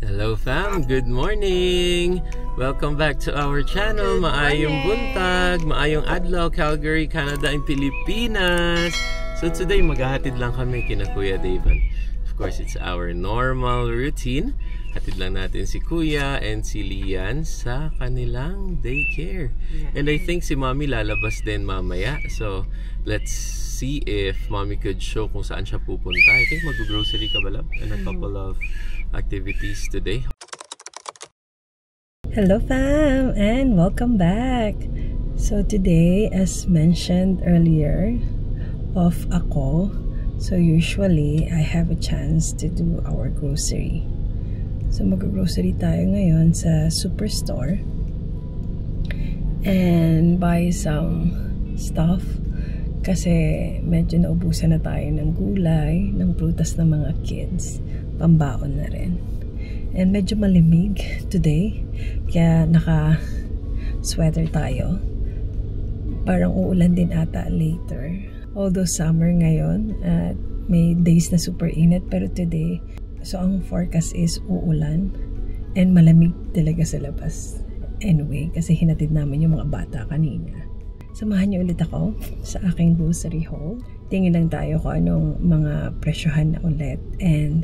Hello fam, good morning! Welcome back to our channel. Maayong buntag, maayong adlaw, Calgary, Canada and Pilipinas. So today maghahatid lang kami kina Kuya Davan. Of course, it's our normal routine. Hatid lang natin si Kuya and si Lian sa kanilang daycare. And I think si Mommy lalabas din mamaya. So let's see if Mommy could show kung saan siya pupunta. I think mag-grocery ka ba, love? And a couple of activities today. Hello fam and welcome back. So today, as mentioned earlier, off ako. So usually I have a chance to do our grocery. So mag-grocery tayo ngayon sa superstore and buy some stuff kasi medyo naubusan na tayo ng gulay, ng prutas ng mga kids. Pambaon na rin. And medyo malimig today. Kaya naka-sweater tayo. Parang uulan din ata later. Although summer ngayon at may days na super init. Pero today, so ang forecast is uulan. And malamig talaga sa labas. Anyway, kasi hinatid namin yung mga bata kanina. Samahan niyo ulit ako sa aking grocery haul. Tingin lang tayo kung anong mga presyohan na ulit. And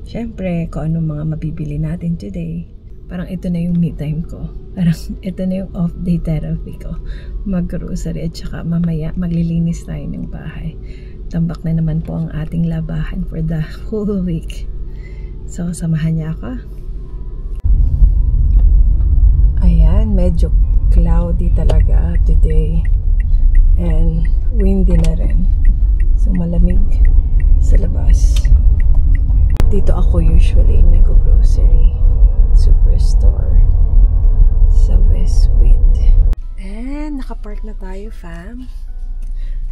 syempre, kung anong mga mabibili natin today. Parang ito na yung me time ko. Parang ito na yung off-day therapy ko. Mag-grocery at saka mamaya maglilinis tayo ng bahay. Tambak na naman po ang ating labahan for the whole week. So, samahan niya ako. Ayan, medyo cloudy talaga today. And windy na rin. So, malamig sa labas. Dito ako usually nag-grocery. Superstore sa Westwood. And nakapark na tayo fam.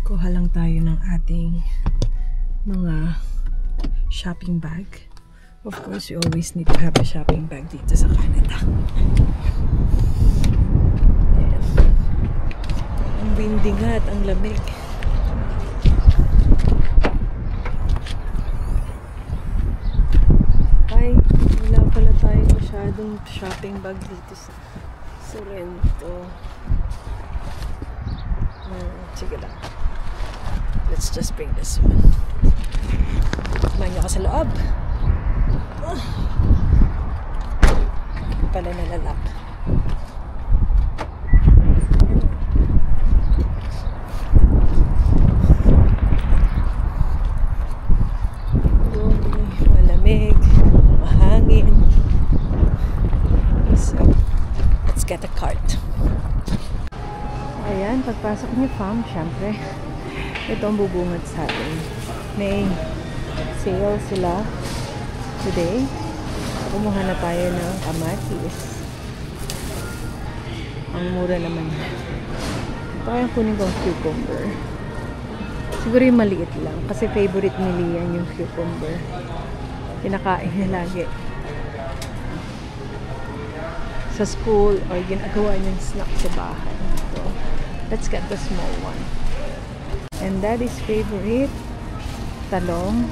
Kuha lang tayo ng ating mga shopping bag. Of course, we always need to have a shopping bag dito sa Canada. Ayan. Ang windy nga at ang lamig. Wala pala tayo masyadong shopping bag dito sa Sorrento. Sige lang. Let's just bring this one. Kumain niyo ka sa loob. Pala nalalak. Malamig. Mahangin. So, let's get a cart. Ayan, pagpasok niyo fam, syempre, ito ang bubungad sa atin. May sale sila today. Kumuha na tayo ng kamatis. Ang mura naman. Parang kunin ko ang cucumber. Siguro yung maliit lang. Kasi favorite ni Lian yung cucumber. Kinakain niya lagi sa school or ginagawa niyang snack sa bahay. So, let's get the small one. And Daddy's favorite, talong.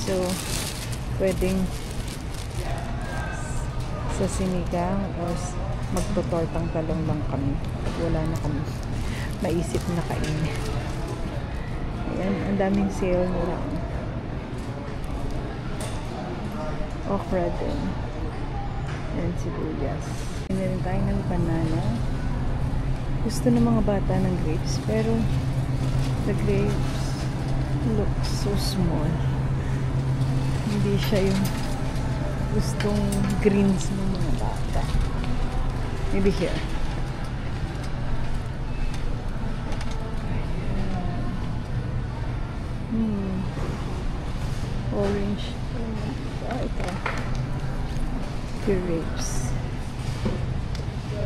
So, pwedeng sa sinigang or magtotortang talong lang kami. Wala na kami maisip na kainin. Ayan, ang daming sale nila. Okra din. And sibuyas. Meron tayo ng banana. Gusto ng mga bata ng grapes. Pero the grapes look so small. Hindi siya yung gustong greens ng mga bata. Maybe here. Orange. Ito. Grapes.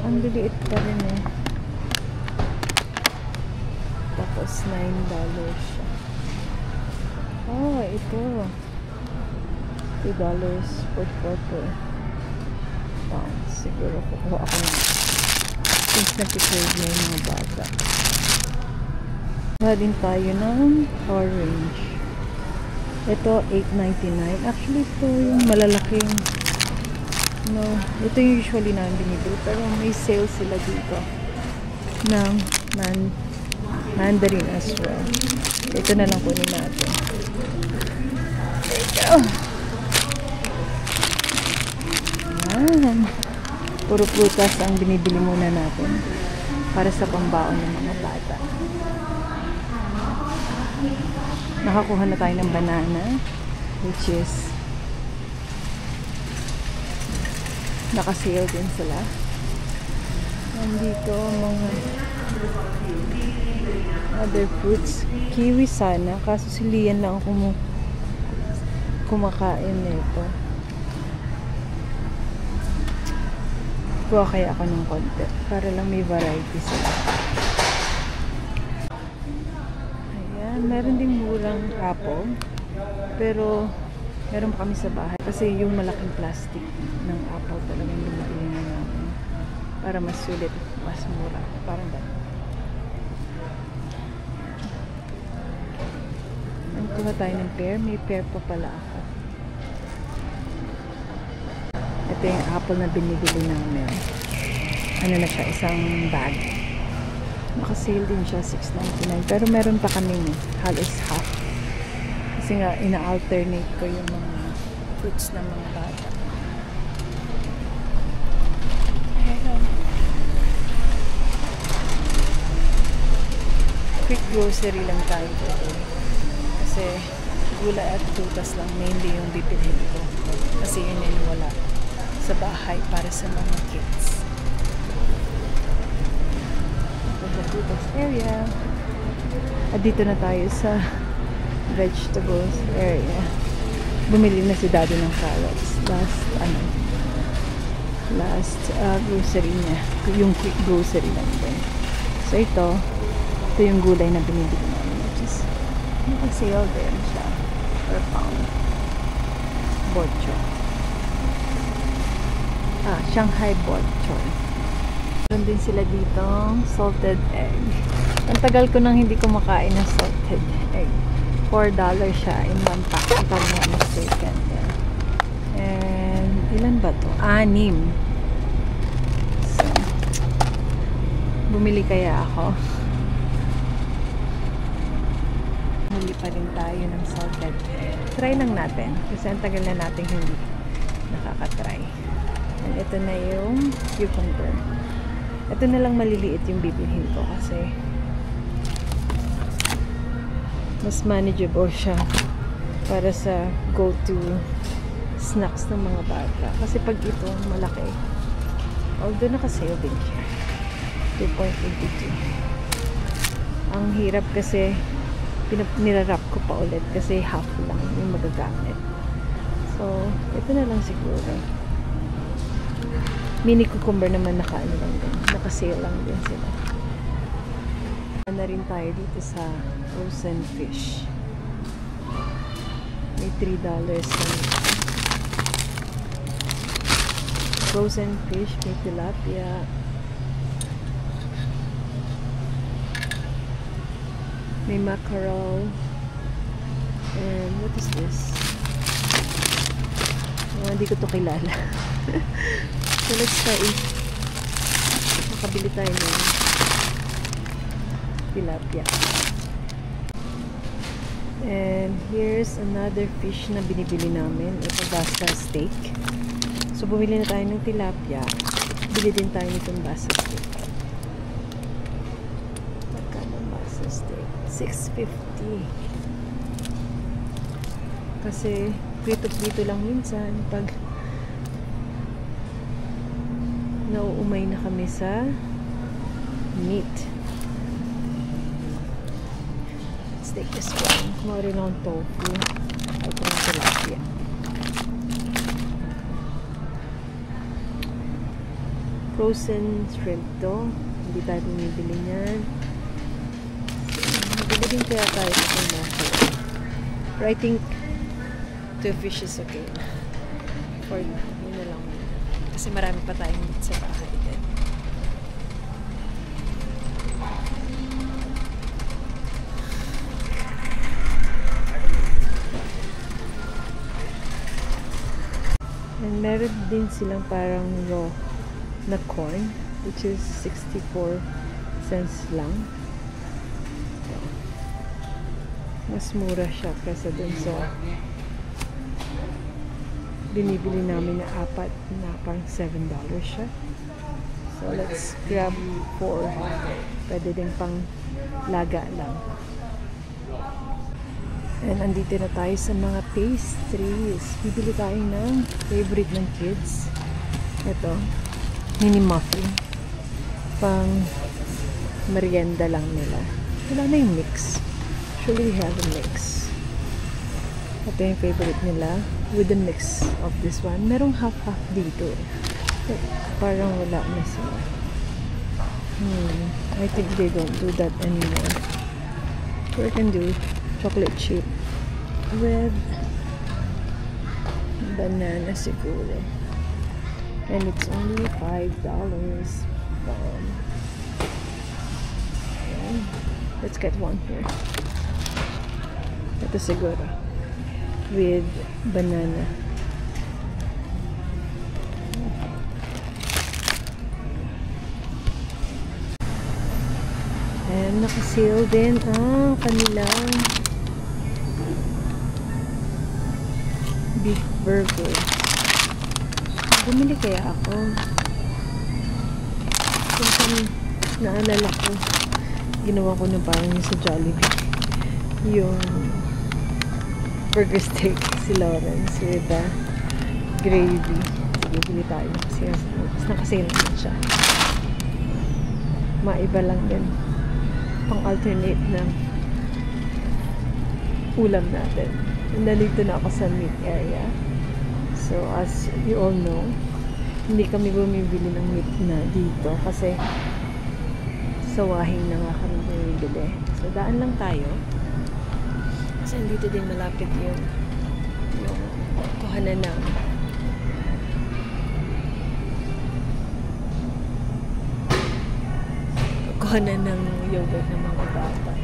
Ang liliit pa rin eh. Tapos $9 siya. Oh, ito. $2.44 pounds. Siguro kukuha ako na. Since nag-crave na yung mga bata. Kuha din tayo ng orange. Ito, $8.99. Actually, ito yung malalaking No, ito yung usually namin binibili. Pero may sale sila dito ng mandarin as well. Ito na lang kunin natin. There you go. Ayan. Puro prutas ang binibili muna natin para sa pambaon ng mga bata. Nakakuha na tayo ng banana, which is naka-sale din sila. Nandito mga other fruits. Kiwi sana, kaso si Lian lang ako kumakain nito. Kuha kaya ako ng konti para lang may variety sila. Ayan, meron ding murang apple, pero meron pa kami sa bahay kasi yung malaking plastic ng apple talagang binibili na namin para mas sulit, mas mura, parang gano'n. Kuha tayo ng pear, may pear pa pala ako. Ito yung apple na binibili namin. Ano na siya, isang bag. Naka-sale din siya, $6.99. Pero meron pa kaming halos half. Kasi nga, ina-alternate ko yung mga fruits ng mga bata. Ayan. Quick grocery lang tayo dito. Kasi gulay at prutas lang mainly yung bibilhin ko. Kasi yun yung wala sa bahay para sa mga kids. Ito sa prutas area. At dito na tayo sa vegetables area. Bumili na si Daddy ng carrots. Last grocery niya. Yung quick grocery lang din. So ito yung gulay na binibili namin. Which is naka-sale din siya per pound. Bok choy. Shanghai bok choy. Meron din sila dito salted egg. Ang tagal ko nang hindi kumakain ng salted egg. $4 siya in one pack. If I'm not mistaken. Yeah. And ilan ba to? 6. So, bumili kaya ako. Huli pa rin tayo ng salted egg. Try lang natin. Kasi ang tagal na natin hindi nakakatry. And ito na yung cucumber. Ito na lang maliliit yung bibilhin ko kasi mas manageable siya para sa go-to snacks ng mga bata. Kasi pag ito malaki, although naka-sale din siya, $2.82. Ang hirap kasi nirarap ko pa ulit kasi half lang yung magagamit. So, ito na lang siguro. Mini cucumber naman naka-ano lang din. Naka-sale lang din sila. Na rin tayo dito sa frozen fish. May $3 na frozen fish. May tilapia. May mackerel. And what is this? Hindi ko to kilala. So let's try it. Makabili tayo ng tilapia. And here's another fish na binibili namin. Ito basa steak. So bumili na tayo ng tilapia. Bili din tayo nitong basa steak. Magkano basa steak? $6.50. Kasi prito-prito lang minsan pag nauumay na kami sa meat. Let's take this one. Kuha rin akong tofu. Ito ng tilapia. Frozen shrimp to. Hindi tayo bumibili niyan. Nabili din kaya tayo ng mackerel. But I think 2 fish is okay. For yun na lang. Kasi marami pa tayong meat sa bahay din. And meron din silang parang raw na corn, which is 64 cents lang. So, mas mura siya kaysa dun sa binibili namin na apat na parang $7 siya. So let's grab 4. Pwede din pang laga lang. And andito na tayo sa mga pastries. Bibili tayo ng favorite ng kids. Ito, mini muffin. Pang merienda lang nila. Wala na yung mix. Actually, we have a mix. Ito yung favorite nila with the mix of this one. Merong half-half dito. But parang wala na sila. I think they don't do that anymore. We can do chocolate chip with banana siguro. And it's only $5. Let's get one here. Ito siguro with banana. And naka-sale din ang kanilang beef burger. Bumili kaya ako. Kung naalala ko, ginawa ko na parang yung sa Jollibee. Yung burger steak si Lawrence with the gravy. Sige, bili tayo. Kasi naka-sale na siya. Maiba lang din. Pang-alternate ng ulam natin. Nandito na ako sa meat area. So, as you all know, hindi kami bumibili ng meat na dito kasi sawahin na nga kami bumibili. So, daan lang tayo. Kasi dito din malapit yung kuhanan ng yogurt ng mga bata.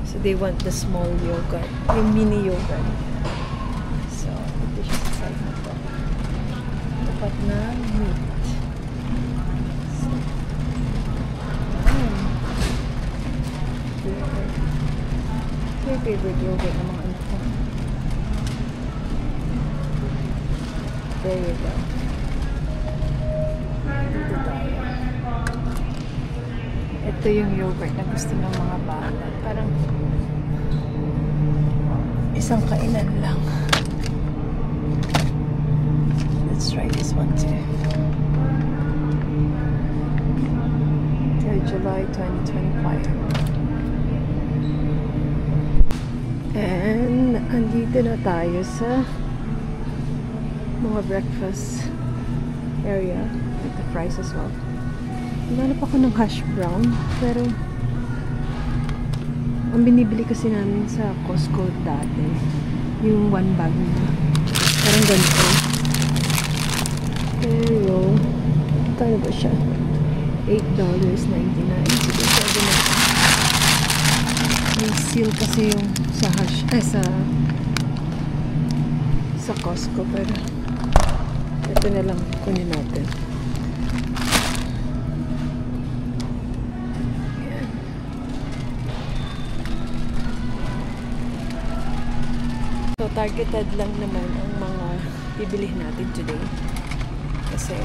So they want the small yogurt, yung mini yogurt. So ito siya sa side na to. Dapat na meat. So, ito yung favorite yogurt ng mga anak ko. There you go. Dito tayo. Ito yung yogurt na gusto ng mga bata. Parang isang kainan lang. Let's try this one too. Till July 2025. And andito na tayo sa mga breakfast area with the fries as well. Nanap ako ng hash brown, pero ang binibili kasi namin sa Costco dati, yung one bag na parang ganito. Pero kano ba siya? $8.99. Sige, pwede na. May seal kasi yung sa sa Costco, pero ito na lang kunin natin. So, targeted lang naman ang mga bibilihin natin today. Kasi,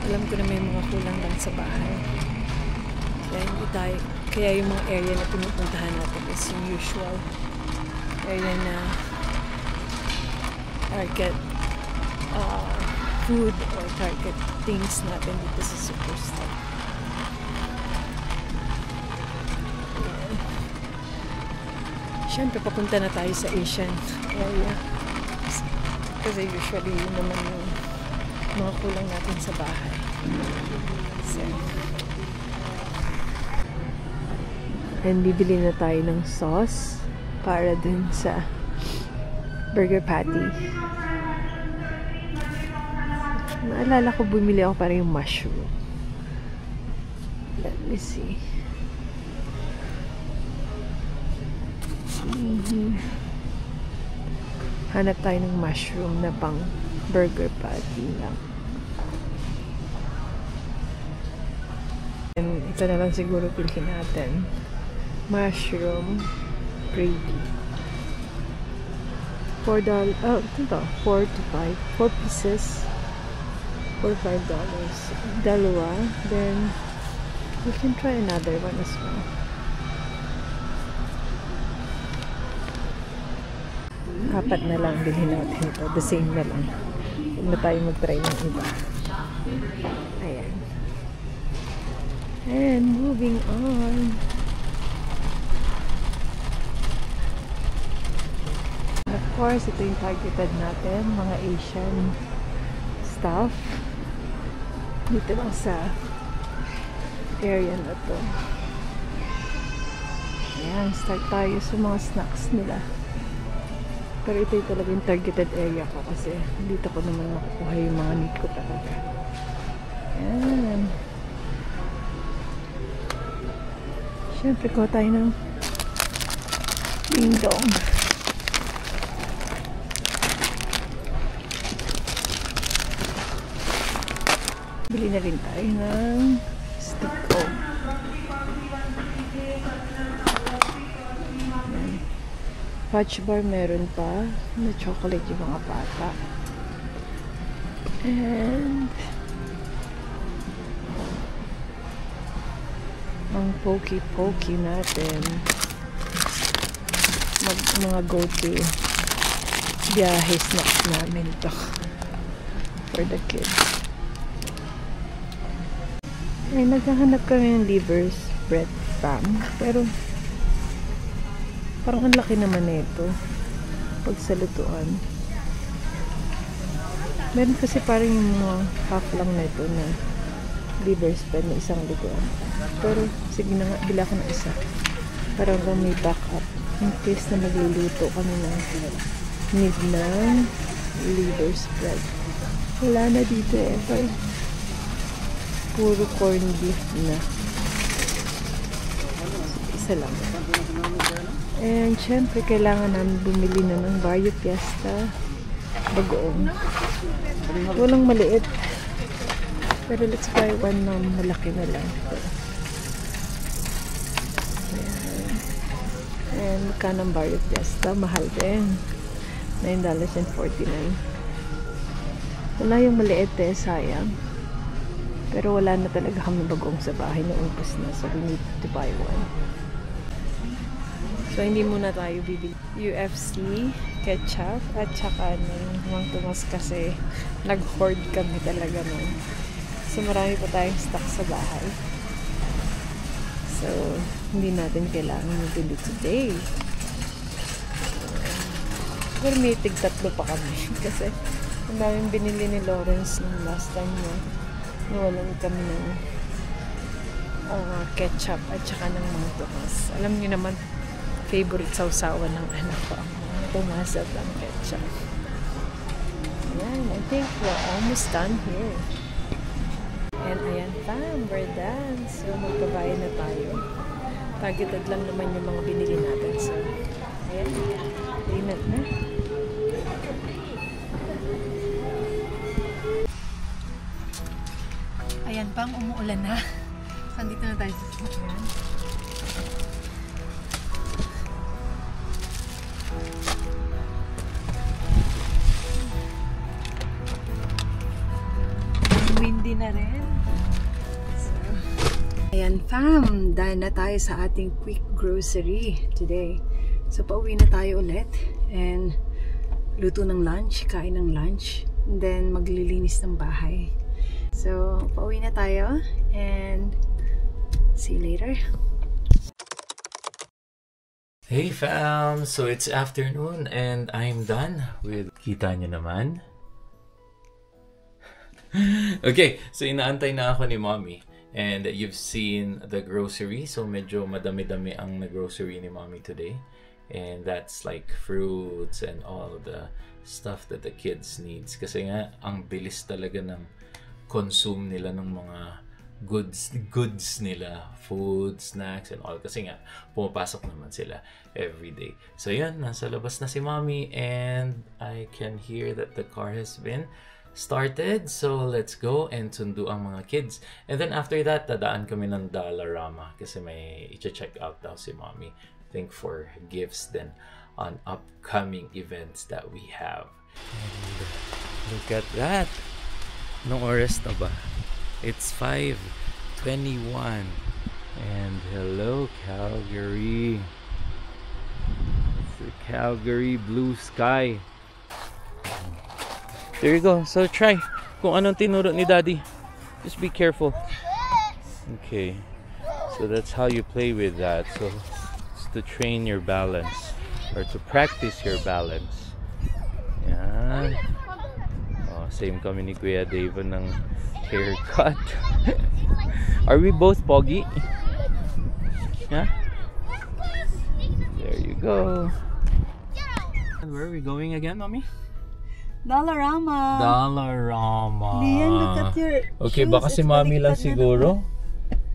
alam ko na may mga kulang lang sa bahay. Kaya yung mga area na pinupuntahan natin is yung usual area na target food or target things natin dito sa Superstore. Siyempre, papunta na tayo sa Asian area. Kasi usually, yun naman yung mga kulang natin sa bahay. So, and bibili na tayo ng sauce para dun sa burger patty. Naalala ko, bumili ako para yung mushroom. Let me see. Hanap tayo ng mushroom na pang burger patty lang. And ito na lang siguro pilhin natin. Mushroom gravy. $4. Oh, ito to. 4 to 5. 4 pieces. For $5. Dalawa. Then, we can try another one as well. Apat na lang bilhin natin ito. The same na lang. Huwag na tayo mag-try ng iba. Ayan. And moving on. And of course, ito yung targeted natin. Mga Asian stuff. Dito lang sa area na to. Ayan. Start tayo sa mga snacks nila. Pero ito yung talaga yung targeted area ko kasi dito ko naman makukuha yung mga need ko talaga. Ayan. Siyempre ko tayo ng ding dong. Bili na rin tayo ng stick-o. Fudge bar meron pa na chocolate yung mga bata. And ang pokey natin, mga go-to biyahe snacks namin to for the kids. Ay, naghahanap kami ng liver spread spam, pero parang ang laki naman na ito pag sa lutuan. Meron kasi parang yung mga half lang na ito na liver spread na isang lutuan. Pero sige na nga, bila ko na isa para hanggang may backup in case na magluluto kami ng need ng liver spread. Wala na dito eh, pero puro corned beef na. Isa lang. And syempre kailangan namin bumili na ng Barrio Fiesta bagoong. Walang maliit, pero let's buy one na malaki na lang. Ayan. And magkano ang Barrio Fiesta? Mahal din, $9.49. Wala yung maliit eh, sayang. Pero wala na talaga kami bagoong sa bahay, naubos na, so we need to buy one. So, hindi muna tayo bibili. UFC, ketchup, at saka ng Mang Tomas kasi nag-hoard kami talaga nun. So, marami pa tayong stock sa bahay. So, hindi natin kailangan mabili today. Pero may tig-tatlo pa kami. Kasi, ang daming binili ni Lawrence nung last time na nawalan kami ng ketchup at saka ng Mang Tomas. Alam niyo naman, favorite sausawan ng anak ko ang Tomas at ang ketchup. Ayan, I think we're almost done here. And ayan fam, we're done. So magbabayad na tayo. Targeted lang naman yung mga binili natin. So ayan, payment na. Ayan pang, umuulan na. So dito na tayo sa sasakyan. Windy na rin. So, ayan fam, dahil na tayo sa ating quick grocery today. So pauwi na tayo ulit and luto ng lunch, kain ng lunch, and then maglilinis ng bahay. So pauwi na tayo and see you later. Hey fam! So it's afternoon and I'm done with... Kita nyo naman? Okay, so inaantay na ako ni Mommy. And you've seen the grocery. So medyo madami-dami ang na-grocery ni Mommy today. And that's like fruits and all the stuff that the kids needs. Kasi nga, ang bilis talaga ng consume nila ng mga goods nila, food, snacks, and all. Kasi nga, pumapasok naman sila every day. So yan, nasa labas na si Mommy, and I can hear that the car has been started. So let's go and sundo ang mga kids. And then after that, dadaan kami ng Dollarama kasi may i-check out daw si Mommy. I think for gifts then on upcoming events that we have. And look at that! Anong oras na ba? It's 5:21. And hello, Calgary. It's the Calgary blue sky. There you go. So try kung anong tinuro ni Daddy. Just be careful. Okay. So that's how you play with that. So it's to train your balance or to practice your balance. Yan. Oh, same kami ni Kuya Dave ng haircut. Are we both pogi? Yeah? There you go. And where are we going again, Mommy? Dollarama. Dollarama. Lian, look at your Okay, shoes. baka si It's Mommy lang baliktad na siguro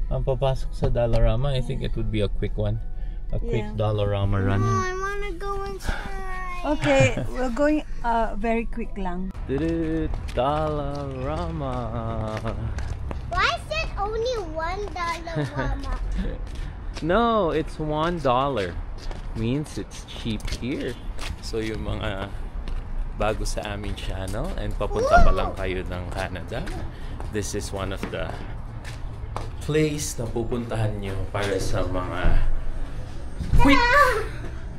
ang papasok sa Dollarama. I think it would be a quick one. A quick Dollarama run. I want to go inside. Okay, we're going very quick lang. Dollarama. Why is it only $1, Mama? No, it's $1. Means it's cheap here. So yung mga bago sa aming channel and papunta pa lang kayo ng Canada, this is one of the place na pupuntahan nyo para sa mga quick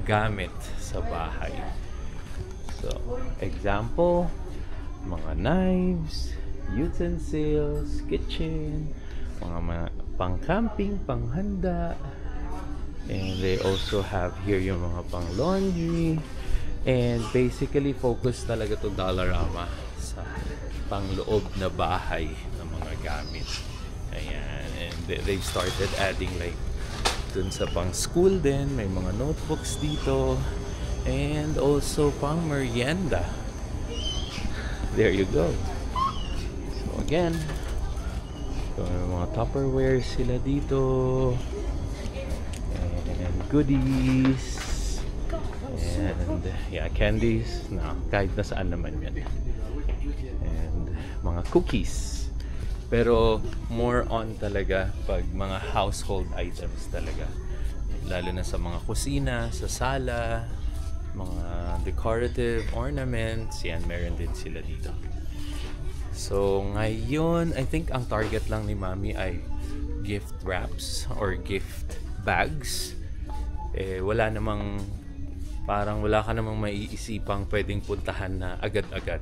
gamit sa bahay. So, example, mga knives, utensils, kitchen, mga pang-camping, pang-handa. And they also have here yung mga pang-laundry. And basically, focus talaga to Dollarama sa pang-loob na bahay ng mga gamit. Ayan. And they've started adding like dun sa pang-school din. May mga notebooks dito. And also pang-merienda. There you go. So again, may mga Tupperware sila dito. And goodies. And yeah, candies. No, kahit na saan naman yan. And mga cookies. Pero more on talaga pag mga household items talaga. Lalo na sa mga kusina, sa sala, mga decorative ornaments. Yan, meron din sila dito. So ngayon, I think ang target lang ni Mommy ay gift wraps or gift bags. Wala namang parang wala ka namang maiisipang pwedeng puntahan na agad-agad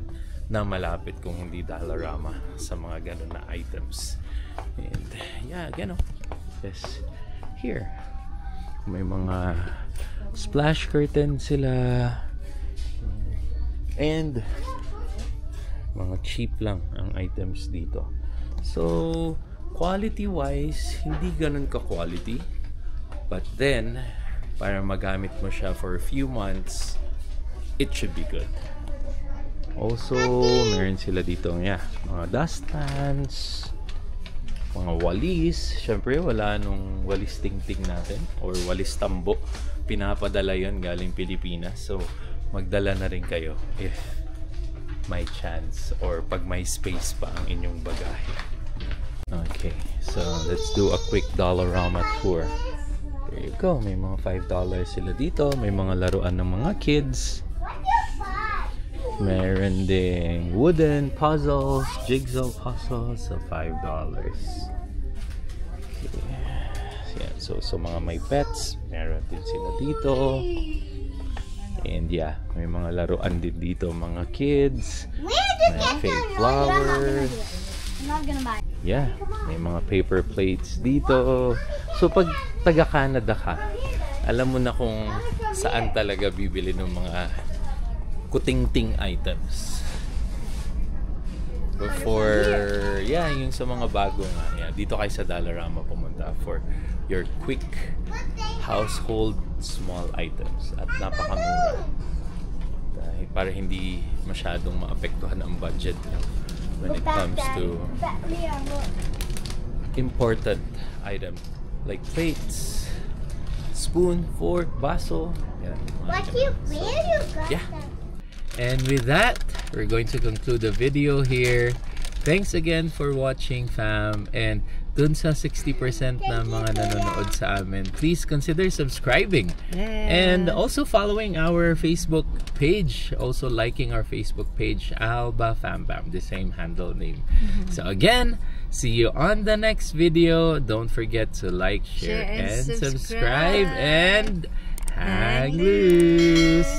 na malapit kung hindi Dollarama sa mga ganun na items. And yeah, again, yes, here may mga splash curtain sila and mga cheap lang ang items dito. So quality wise, hindi ganun ka quality, but then para magamit mo siya for a few months, it should be good. Also, meron sila dito mga dustpans, mga walis. Syempre, wala nung walis tingting natin or walis tambo. Pinapadala yon galing Pilipinas. So, magdala na rin kayo if may chance or pag may space pa ang inyong bagahe. Okay, so let's do a quick Dollarama tour. There you go. May mga $5 sila dito. May mga laruan ng mga kids. Meron ding wooden puzzles, jigsaw puzzles sa $5. Okay. So mga may pets, meron din sila dito. And yeah, may mga laruan din dito mga kids. May fake flowers. I'm not gonna buy. Yeah, may mga paper plates dito. So pag taga-Canada ka, alam mo na kung saan talaga bibili ng mga kuting-ting items. For, yeah, yung sa mga bago nga. Yeah, dito kayo sa Dollarama pumunta for your quick household small items. At napakamura. Dahil para hindi masyadong maapektuhan ang budget when it comes to imported item like plates, spoon, fork, baso. Yan, What mga ganun. where you got yeah. that? And with that, we're going to conclude the video here. Thanks again for watching, fam. And dun sa 60% na mga nanonood sa amin, please consider subscribing. And also following our Facebook page. Also liking our Facebook page, Alba Fam Bam, the same handle name. So again, see you on the next video. Don't forget to like, share, and subscribe. And hang loose.